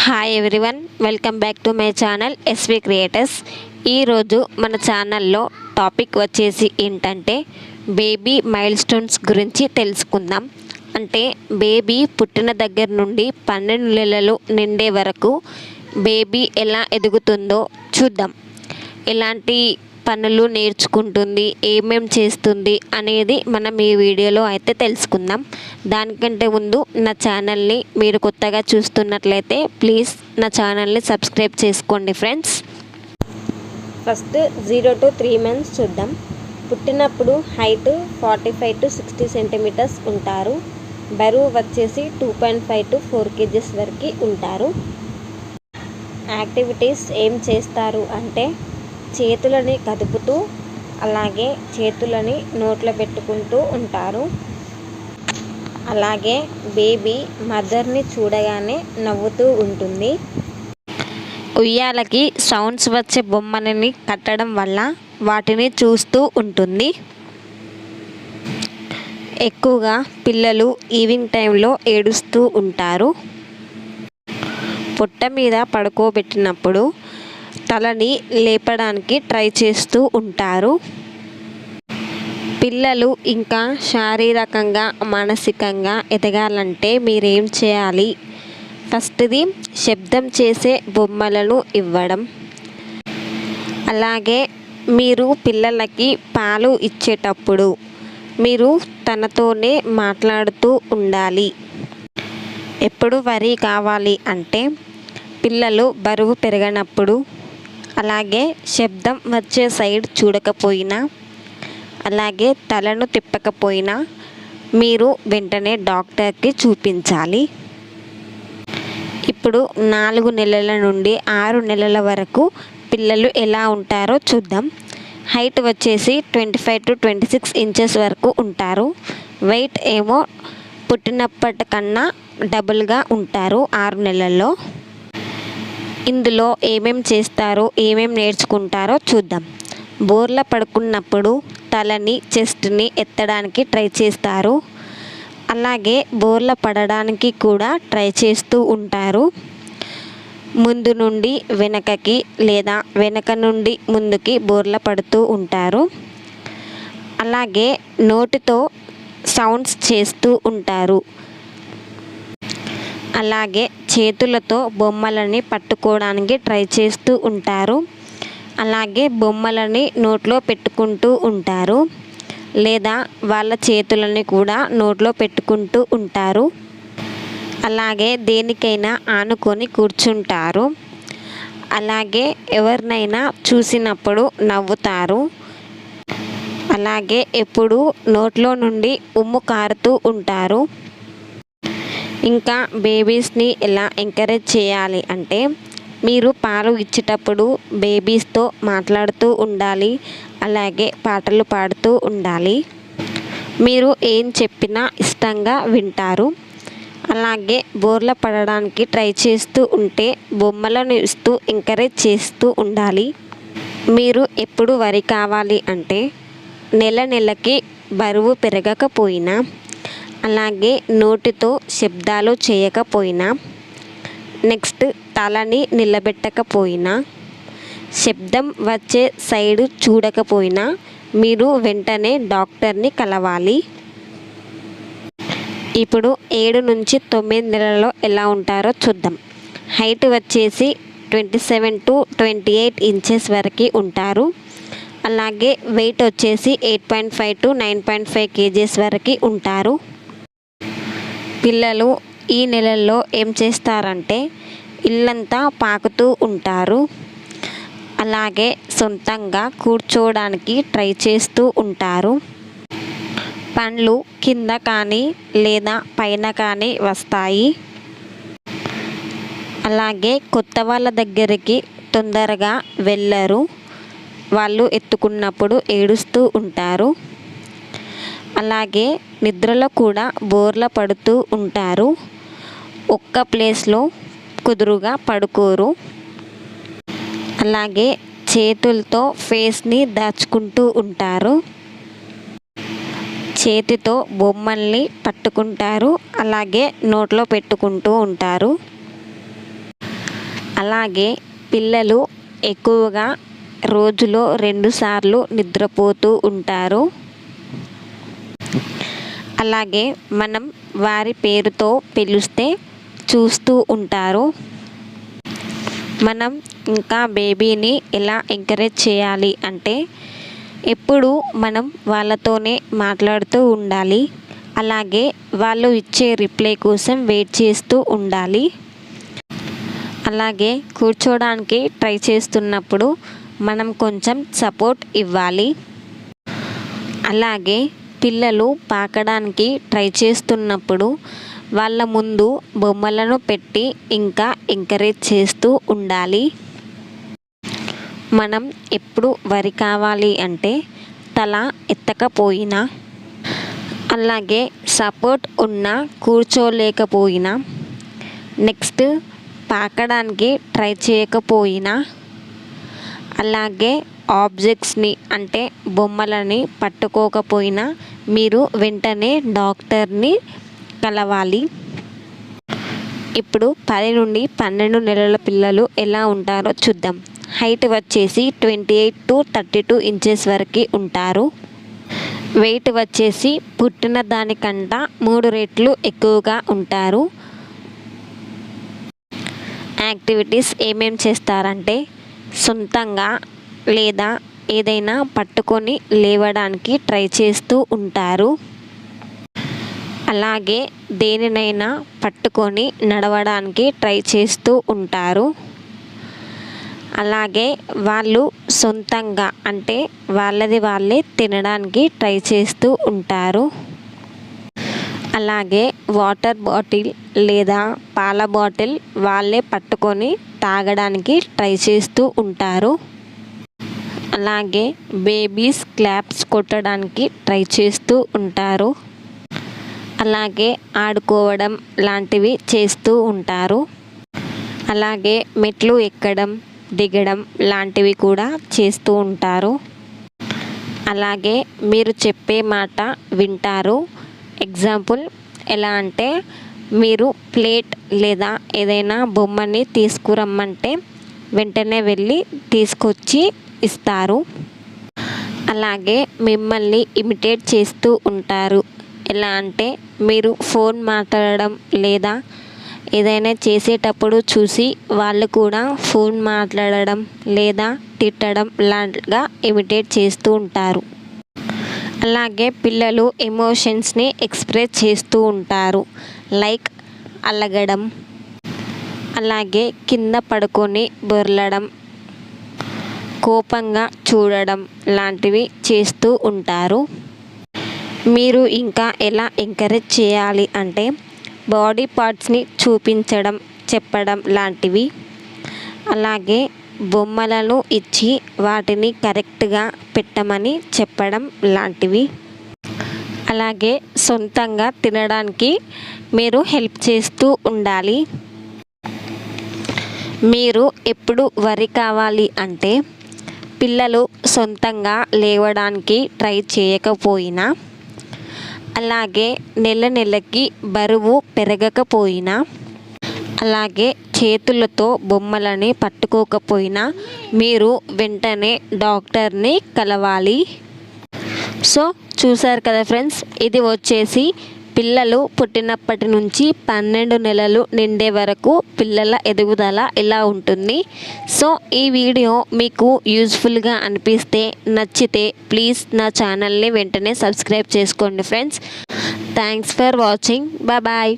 Hi everyone, welcome back to my channel SV creators. ఈరోజు మన ఛానల్లో టాపిక్ వచ్చేసి ఏంటంటే బేబీ మైల్ స్టోన్స్ గురించి తెలుసుకుందాం. అంటే బేబీ పుట్టిన దగ్గర నుండి 12 నెలలు నిండే వరకు బేబీ ఎలా ఎదుగుతుందో చూద్దాం. ఎలాంటి పనులు నేర్చుకుంటుంది, ఏమేం చేస్తుంది అనేది మనం ఈ వీడియోలో అయితే తెలుసుకుందాం. దానికంటే ముందు నా ఛానల్ని మీరు కొత్తగా చూస్తున్నట్లయితే ప్లీజ్ నా ఛానల్ని సబ్స్క్రైబ్ చేసుకోండి ఫ్రెండ్స్. ఫస్ట్ 0 to 3 months చూద్దాం. పుట్టినప్పుడు హైట్ 45 to 60 సెంటీమీటర్స్ ఉంటారు. బరువు వచ్చేసి 2.5 to 4 kgs వరకు ఉంటారు. యాక్టివిటీస్ ఏం చేస్తారు అంటే చేతులని కదుపుతూ అలాగే చేతులని నోట్లో పెట్టుకుంటూ ఉంటారు. అలాగే బేబీ మదర్ని చూడగానే నవ్వుతూ ఉంటుంది. ఉయ్యాలకి సౌండ్స్ వచ్చే బొమ్మలని కట్టడం వల్ల వాటిని చూస్తూ ఉంటుంది. ఎక్కువగా పిల్లలు ఈవినింగ్ టైంలో ఏడుస్తూ ఉంటారు. పొట్ట మీద పడుకోబెట్టినప్పుడు తలని లేపడానికి ట్రై చేస్తూ ఉంటారు. పిల్లలు ఇంకా శారీరకంగా మానసికంగా ఎదగాలంటే మీరేం చేయాలి? ఫస్ట్ది శబ్దం చేసే బొమ్మలను ఇవ్వడం. అలాగే మీరు పిల్లలకి పాలు ఇచ్చేటప్పుడు మీరు తనతోనే మాట్లాడుతూ ఉండాలి. ఎప్పుడు వరి కావాలి అంటే పిల్లలు బరువు పెరగనప్పుడు, అలాగే శబ్దం వచ్చే సైడ్ చూడకపోయినా, అలాగే తలను తిప్పకపోయినా మీరు వెంటనే డాక్టర్కి చూపించాలి. ఇప్పుడు 4 నెలల నుండి 6 నెలల వరకు పిల్లలు ఎలా ఉంటారో చూద్దాం. హైట్ వచ్చేసి 25 to 26 ఇంచెస్ వరకు ఉంటారు. వెయిట్ ఏమో పుట్టినప్పటికన్నా డబుల్గా ఉంటారు 6 నెలల్లో. ఇందులో ఏమేం చేస్తారో ఏమేం నేర్చుకుంటారో చూద్దాం. బోర్ల పడుకున్నప్పుడు తలని చెస్ట్ని ఎత్తడానికి ట్రై చేస్తారు. అలాగే బోర్ల పడడానికి కూడా ట్రై చేస్తూ ఉంటారు. ముందు నుండి వెనకకి లేదా వెనక నుండి ముందుకి బోర్ల పడుతూ ఉంటారు. అలాగే నోటితో సౌండ్స్ చేస్తూ ఉంటారు. అలాగే చేతులతో బొమ్మలని పట్టుకోవడానికి ట్రై చేస్తూ ఉంటారు. అలాగే బొమ్మలని నోట్లో పెట్టుకుంటూ ఉంటారు, లేదా వాళ్ళ చేతులని కూడా నోట్లో పెట్టుకుంటూ ఉంటారు. అలాగే దేనికైనా ఆనుకొని కూర్చుంటారు. అలాగే ఎవరినైనా చూసినప్పుడు నవ్వుతారు. అలాగే ఎప్పుడు నోట్లో నుండి ఉమ్ము కారుతూ ఉంటారు. ఇంకా బేబీస్ని ఎలా ఎంకరేజ్ చేయాలి అంటే మీరు పాలు ఇచ్చేటప్పుడు బేబీస్తో మాట్లాడుతూ ఉండాలి. అలాగే పాటలు పాడుతూ ఉండాలి. మీరు ఏం చెప్పినా ఇష్టంగా వింటారు. అలాగే బోర్ల పడడానికి ట్రై చేస్తూ ఉంటే బొమ్మలను ఇస్తూ ఎంకరేజ్ చేస్తూ ఉండాలి. మీరు ఎప్పుడు వరి కావాలి అంటే నెలకి బరువు పెరగకపోయినా, అలాగే నోటితో శబ్దాలు చేయకపోయినా, నెక్స్ట్ తలని నిలబెట్టకపోయినా, శబ్దం వచ్చే సైడ్ చూడకపోయినా మీరు వెంటనే డాక్టర్ని కలవాలి. ఇప్పుడు 7 నుంచి 9 నెలల్లో ఎలా ఉంటారో చూద్దాం. హైట్ వచ్చేసి 27 to 28 ఇంచెస్ వరకు ఉంటారు. అలాగే వెయిట్ వచ్చేసి 8.5 to 9.5 kgs వరకు ఉంటారు. పిల్లలు ఈ నెలల్లో ఏం చేస్తారంటే ఇల్లంతా పాకుతూ ఉంటారు. అలాగే సొంతంగా కూర్చోవడానికి ట్రై చేస్తూ ఉంటారు. పండ్లు కింద కానీ లేదా పైన కానీ వస్తాయి. అలాగే కొత్త వాళ్ళ దగ్గరికి తొందరగా వెళ్ళరు. వాళ్ళు ఎత్తుకున్నప్పుడు ఏడుస్తూ ఉంటారు. అలాగే నిద్రలో కూడా బోర్ల పడుతూ ఉంటారు. ఒక్క ప్లేస్లో కుదురుగా పడుకోరు. అలాగే చేతులతో ఫేస్ని దాచుకుంటూ ఉంటారు. చేతితో బొమ్మల్ని పట్టుకుంటారు. అలాగే నోట్లో పెట్టుకుంటూ ఉంటారు. అలాగే పిల్లలు ఎక్కువగా రోజులో 2 సార్లు నిద్రపోతూ ఉంటారు. అలాగే మనం వారి పేరుతో పిలిస్తే చూస్తూ ఉంటారు. మనం ఇంకా బేబీని ఎలా ఎంకరేజ్ చేయాలి అంటే ఎప్పుడు మనం వాళ్ళతోనే మాట్లాడుతూ ఉండాలి. అలాగే వాళ్ళు ఇచ్చే రిప్లై కోసం వెయిట్ చేస్తూ ఉండాలి. అలాగే కూర్చోడానికి ట్రై చేస్తున్నప్పుడు మనం కొంచెం సపోర్ట్ ఇవ్వాలి. అలాగే పిల్లలు పాకడానికి ట్రై చేస్తున్నప్పుడు వాళ్ళ ముందు బొమ్మలను పెట్టి ఇంకా ఎంకరేజ్ చేస్తూ ఉండాలి. మనం ఎప్పుడు వరి కావాలి అంటే తల ఎత్తకపోయినా, అలాగే సపోర్ట్ ఉన్నా కూర్చోలేకపోయినా, నెక్స్ట్ పాకడానికి ట్రై చేయకపోయినా, అలాగే ఆబ్జెక్ట్స్ని అంటే బొమ్మలని పట్టుకోకపోయినా మీరు వెంటనే డాక్టర్ని కలవాలి. ఇప్పుడు 10 నుండి 12 నెలల పిల్లలు ఎలా ఉంటారో చూద్దాం. హైట్ వచ్చేసి 28 to 32 ఇంచెస్ వరకు ఉంటారు. వెయిట్ వచ్చేసి పుట్టిన దానికంట 3 రెట్లు ఎక్కువగా ఉంటారు. యాక్టివిటీస్ ఏమేం చేస్తారంటే సొంతంగా లేదా ఏదైనా పట్టుకొని లేవడానికి ట్రై చేస్తూ ఉంటారు. అలాగే దేనినైనా పట్టుకొని నడవడానికి ట్రై చేస్తూ ఉంటారు. అలాగే వాళ్ళు సొంతంగా అంటే వాళ్ళది వాళ్ళే తినడానికి ట్రై చేస్తూ ఉంటారు. అలాగే వాటర్ బాటిల్ లేదా పాల బాటిల్ వాళ్ళే పట్టుకొని తాగడానికి ట్రై చేస్తూ ఉంటారు. అలాగే బేబీస్ క్లాప్స్ కొట్టడానికి ట్రై చేస్తూ ఉంటారు. అలాగే ఆడుకోవడం లాంటివి చేస్తూ ఉంటారు. అలాగే మెట్లు ఎక్కడం దిగడం లాంటివి కూడా చేస్తూ ఉంటారు. అలాగే మీరు చెప్పే మాట వింటారు. ఎగ్జాంపుల్ ఎలా అంటే మీరు ప్లేట్ లేదా ఏదైనా బొమ్మని తీసుకురమ్మంటే వెంటనే వెళ్ళి తీసుకొచ్చి ఇస్తారు. అలాగే మిమ్మల్ని ఇమిటేట్ చేస్తూ ఉంటారు. ఎలా అంటే మీరు ఫోన్ మాట్లాడడం లేదా ఏదైనా చేసేటప్పుడు చూసి వాళ్ళు కూడా ఫోన్ మాట్లాడడం లేదా తిట్టడం లాగా ఇమిటేట్ చేస్తూ ఉంటారు. అలాగే పిల్లలు ఎమోషన్స్ని ఎక్స్ప్రెస్ చేస్తూ ఉంటారు. లైక్ అలగడం, అలాగే కింద పడుకొని బొర్లడం, కోపంగా చూడడం లాంటివి చేస్తూ ఉంటారు. మీరు ఇంకా ఎలా ఎంకరేజ్ చేయాలి అంటే బాడీ పార్ట్స్ని చూపించడం, చెప్పడం లాంటివి. అలాగే బొమ్మలను ఇచ్చి వాటిని కరెక్ట్గా పెట్టమని చెప్పడం లాంటివి. అలాగే సొంతంగా తినడానికి మీరు హెల్ప్ చేస్తూ ఉండాలి. మీరు ఎప్పుడు వరి కావాలి అంటే పిల్లలు సొంతంగా లేవడానికి ట్రై చేయకపోయినా, అలాగే నెలకి బరువు పెరగకపోయినా, అలాగే చేతులతో బొమ్మలని పట్టుకోకపోయినా మీరు వెంటనే డాక్టర్ని కలవాలి. సో చూసారు కదా ఫ్రెండ్స్, ఇది వచ్చేసి పిల్లలు పుట్టినప్పటి నుంచి 12 నెలలు నిండే వరకు పిల్లల ఎదుగుదల ఇలా ఉంటుంది. సో ఈ వీడియో మీకు యూజ్ఫుల్గా అనిపిస్తే నచ్చితే ప్లీజ్ నా ఛానల్ని వెంటనే సబ్స్క్రైబ్ చేసుకోండి friends. Thanks for watching. Bye.